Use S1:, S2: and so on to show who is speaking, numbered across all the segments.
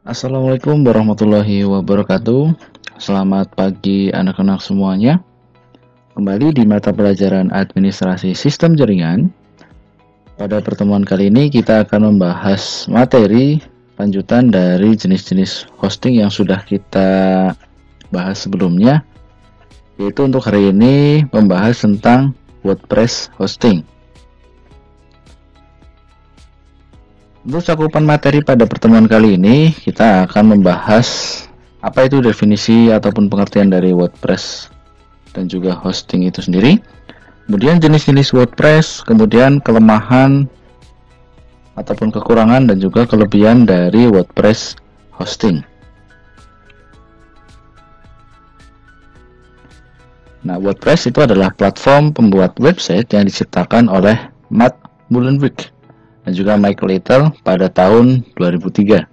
S1: Assalamualaikum warahmatullahi wabarakatuh. Selamat pagi anak-anak semuanya. Kembali di mata pelajaran Administrasi Sistem Jaringan. Pada pertemuan kali ini kita akan membahas materi lanjutan dari jenis-jenis hosting yang sudah kita bahas sebelumnya, yaitu untuk hari ini membahas tentang WordPress hosting. Untuk cakupan materi pada pertemuan kali ini, kita akan membahas apa itu definisi ataupun pengertian dari WordPress dan juga hosting itu sendiri. Kemudian jenis-jenis WordPress, kemudian kelemahan ataupun kekurangan dan juga kelebihan dari WordPress hosting. Nah, WordPress itu adalah platform pembuat website yang diciptakan oleh Matt Mullenweg dan juga Michael Little pada tahun 2003.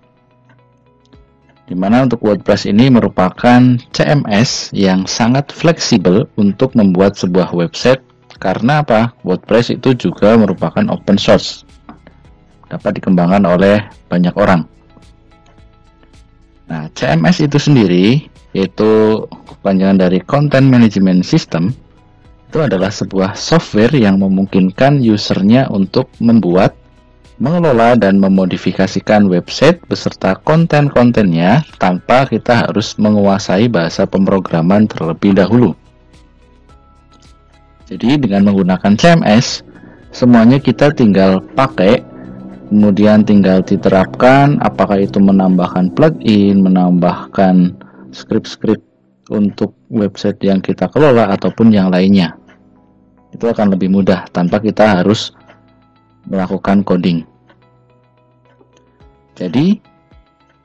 S1: Dimana untuk WordPress ini merupakan CMS yang sangat fleksibel untuk membuat sebuah website. Karena apa? WordPress itu juga merupakan open source, dapat dikembangkan oleh banyak orang. Nah, CMS itu sendiri, yaitu kepanjangan dari Content Management System, itu adalah sebuah software yang memungkinkan usernya untuk membuat, mengelola dan memodifikasikan website beserta konten-kontennya tanpa kita harus menguasai bahasa pemrograman terlebih dahulu. Jadi dengan menggunakan CMS, semuanya kita tinggal pakai, kemudian tinggal diterapkan, apakah itu menambahkan plugin, menambahkan script-script untuk website yang kita kelola ataupun yang lainnya. Itu akan lebih mudah tanpa kita harus melakukan coding. Jadi,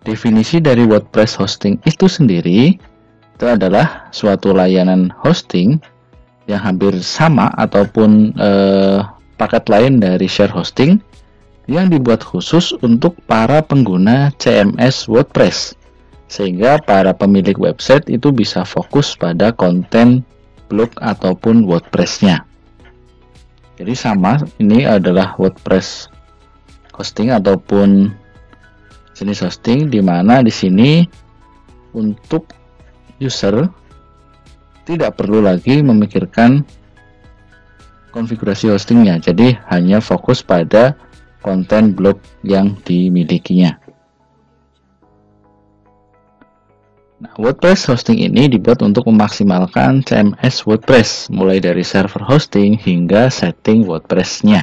S1: definisi dari WordPress hosting itu sendiri itu adalah suatu layanan hosting yang hampir sama ataupun paket lain dari share hosting yang dibuat khusus untuk para pengguna CMS WordPress, sehingga para pemilik website itu bisa fokus pada konten blog ataupun WordPress-nya. Jadi sama, ini adalah WordPress hosting ataupun jenis hosting, di mana di sini untuk user tidak perlu lagi memikirkan konfigurasi hostingnya. Jadi hanya fokus pada konten blog yang dimilikinya. Nah, WordPress hosting ini dibuat untuk memaksimalkan CMS WordPress, mulai dari server hosting hingga setting WordPress-nya.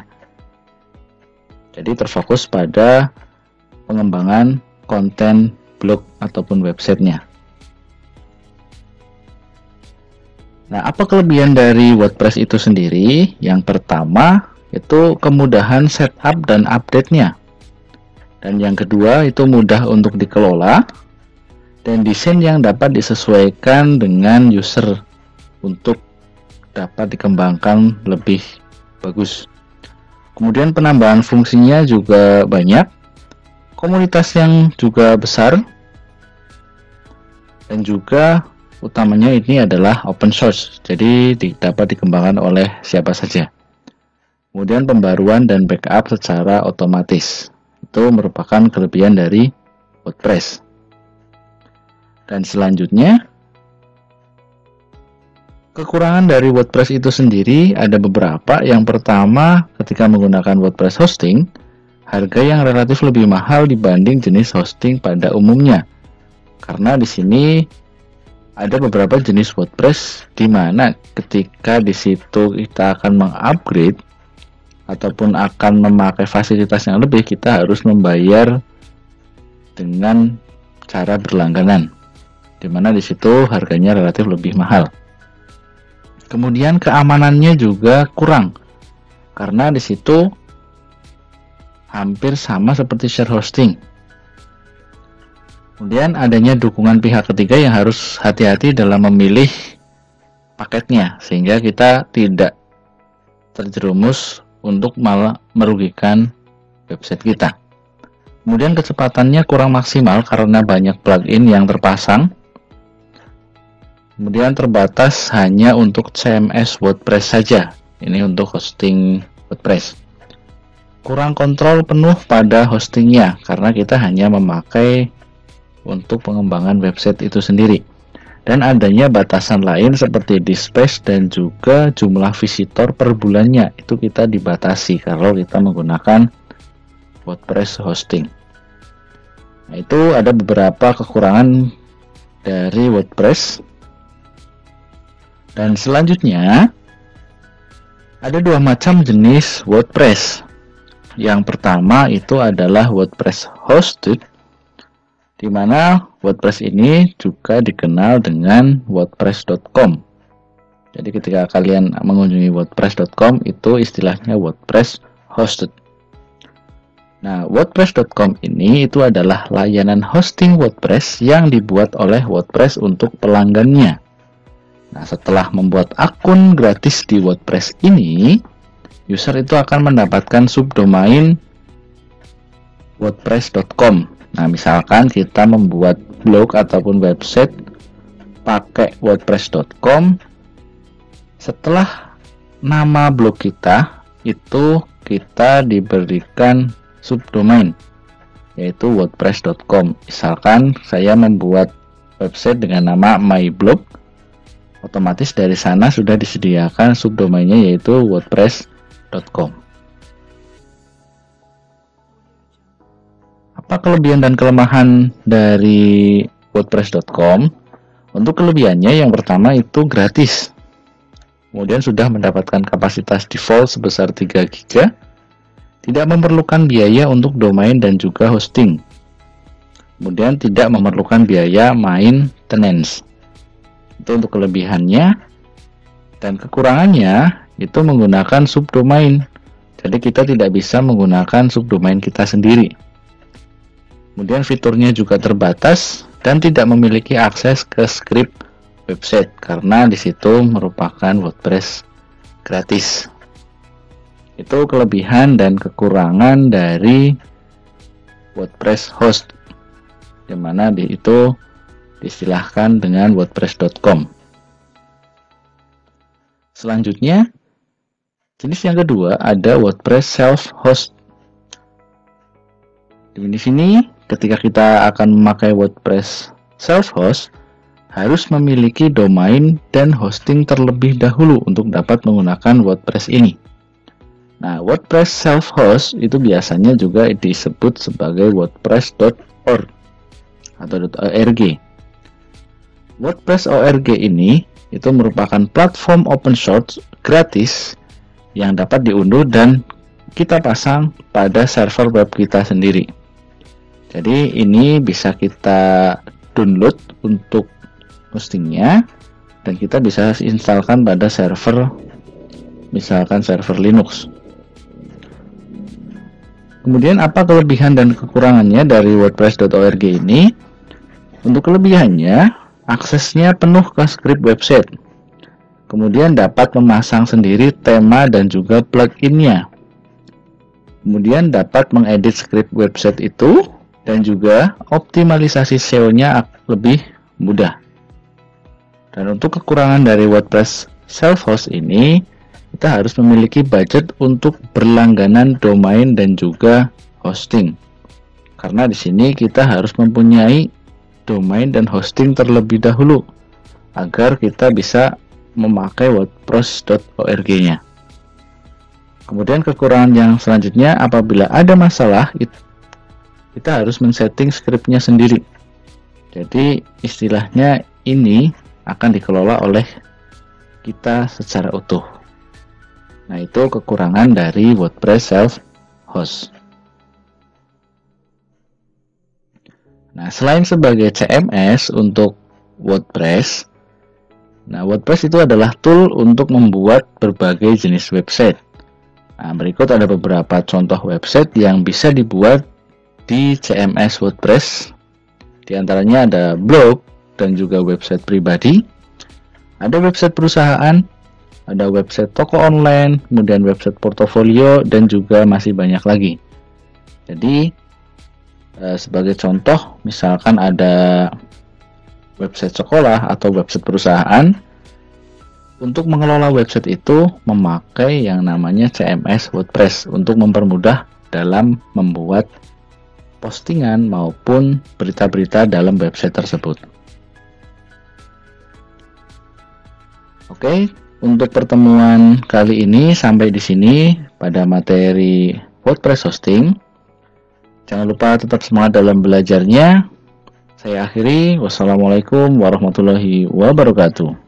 S1: Jadi terfokus pada pengembangan konten blog ataupun websitenya. Nah, apa kelebihan dari WordPress itu sendiri? Yang pertama, itu kemudahan setup dan update-nya. Dan yang kedua, itu mudah untuk dikelola. Dan desain yang dapat disesuaikan dengan user untuk dapat dikembangkan lebih bagus. Kemudian penambahan fungsinya juga banyak, komunitas yang juga besar, dan juga utamanya ini adalah open source, jadi dapat dikembangkan oleh siapa saja. Kemudian pembaruan dan backup secara otomatis, itu merupakan kelebihan dari WordPress. Dan selanjutnya, kekurangan dari WordPress itu sendiri ada beberapa. Yang pertama, ketika menggunakan WordPress hosting, harga yang relatif lebih mahal dibanding jenis hosting pada umumnya. Karena di sini ada beberapa jenis WordPress di mana ketika di situ kita akan mengupgrade ataupun akan memakai fasilitas yang lebih, kita harus membayar dengan cara berlangganan, di mana di situ harganya relatif lebih mahal. Kemudian keamanannya juga kurang, karena di situ hampir sama seperti share hosting. Kemudian adanya dukungan pihak ketiga yang harus hati-hati dalam memilih paketnya, sehingga kita tidak terjerumus untuk malah merugikan website kita. Kemudian kecepatannya kurang maksimal karena banyak plugin yang terpasang. Kemudian terbatas hanya untuk CMS WordPress saja. Ini untuk hosting WordPress. Kurang kontrol penuh pada hostingnya karena kita hanya memakai untuk pengembangan website itu sendiri. Dan adanya batasan lain seperti disk space dan juga jumlah visitor per bulannya. Itu kita dibatasi kalau kita menggunakan WordPress hosting. Nah, itu ada beberapa kekurangan dari WordPress. Dan selanjutnya ada dua macam jenis WordPress. Yang pertama itu adalah WordPress hosted, di mana WordPress ini juga dikenal dengan wordpress.com. Jadi ketika kalian mengunjungi wordpress.com itu istilahnya WordPress hosted. Nah, wordpress.com ini itu adalah layanan hosting WordPress yang dibuat oleh WordPress untuk pelanggannya. Nah, setelah membuat akun gratis di WordPress ini, user itu akan mendapatkan subdomain wordpress.com. Nah, misalkan kita membuat blog ataupun website pakai wordpress.com, setelah nama blog kita itu kita diberikan subdomain yaitu wordpress.com. Misalkan saya membuat website dengan nama myblog, otomatis dari sana sudah disediakan subdomainnya yaitu wordpress.com. Apa kelebihan dan kelemahan dari wordpress.com? Untuk kelebihannya yang pertama itu gratis. Kemudian sudah mendapatkan kapasitas default sebesar 3 GB. Tidak memerlukan biaya untuk domain dan juga hosting. Kemudian tidak memerlukan biaya maintenance. Itu untuk kelebihannya. Dan kekurangannya itu menggunakan subdomain. Jadi kita tidak bisa menggunakan subdomain kita sendiri. Kemudian fiturnya juga terbatas dan tidak memiliki akses ke script website karena di situ merupakan WordPress gratis. Itu kelebihan dan kekurangan dari WordPress host, di mana itu diistilahkan dengan wordpress.com. Selanjutnya, jenis yang kedua ada WordPress self-host. Di sini ketika kita akan memakai WordPress self-host, harus memiliki domain dan hosting terlebih dahulu untuk dapat menggunakan WordPress ini. Nah, WordPress self-host itu biasanya juga disebut sebagai wordpress.org atau .org. WordPress.org ini itu merupakan platform open source gratis yang dapat diunduh dan kita pasang pada server web kita sendiri. Jadi ini bisa kita download untuk hostingnya dan kita bisa instalkan pada server, misalkan server Linux. Kemudian apa kelebihan dan kekurangannya dari wordpress.org ini? Untuk kelebihannya, aksesnya penuh ke script website. Kemudian dapat memasang sendiri tema dan juga pluginnya. Kemudian dapat mengedit script website itu dan juga optimalisasi SEO-nya lebih mudah. Dan untuk kekurangan dari WordPress self-host ini, kita harus memiliki budget untuk berlangganan domain dan juga hosting. Karena di sini kita harus mempunyai domain dan hosting terlebih dahulu agar kita bisa memakai wordpress.org-nya. Kemudian kekurangan yang selanjutnya, apabila ada masalah, kita harus men-setting scriptnya sendiri. Jadi istilahnya ini akan dikelola oleh kita secara utuh. Nah, itu kekurangan dari WordPress self-host. Nah, selain sebagai CMS untuk WordPress, WordPress itu adalah tool untuk membuat berbagai jenis website. Nah, berikut ada beberapa contoh website yang bisa dibuat di CMS WordPress. Di antaranya ada blog dan juga website pribadi, ada website perusahaan, ada website toko online, kemudian website portofolio, dan juga masih banyak lagi. Jadi sebagai contoh, misalkan ada website sekolah atau website perusahaan, untuk mengelola website itu memakai yang namanya CMS WordPress untuk mempermudah dalam membuat postingan maupun berita-berita dalam website tersebut. Oke, untuk pertemuan kali ini sampai di sini pada materi WordPress hosting. Jangan lupa tetap semangat dalam belajarnya. Saya akhiri. Wassalamualaikum warahmatullahi wabarakatuh.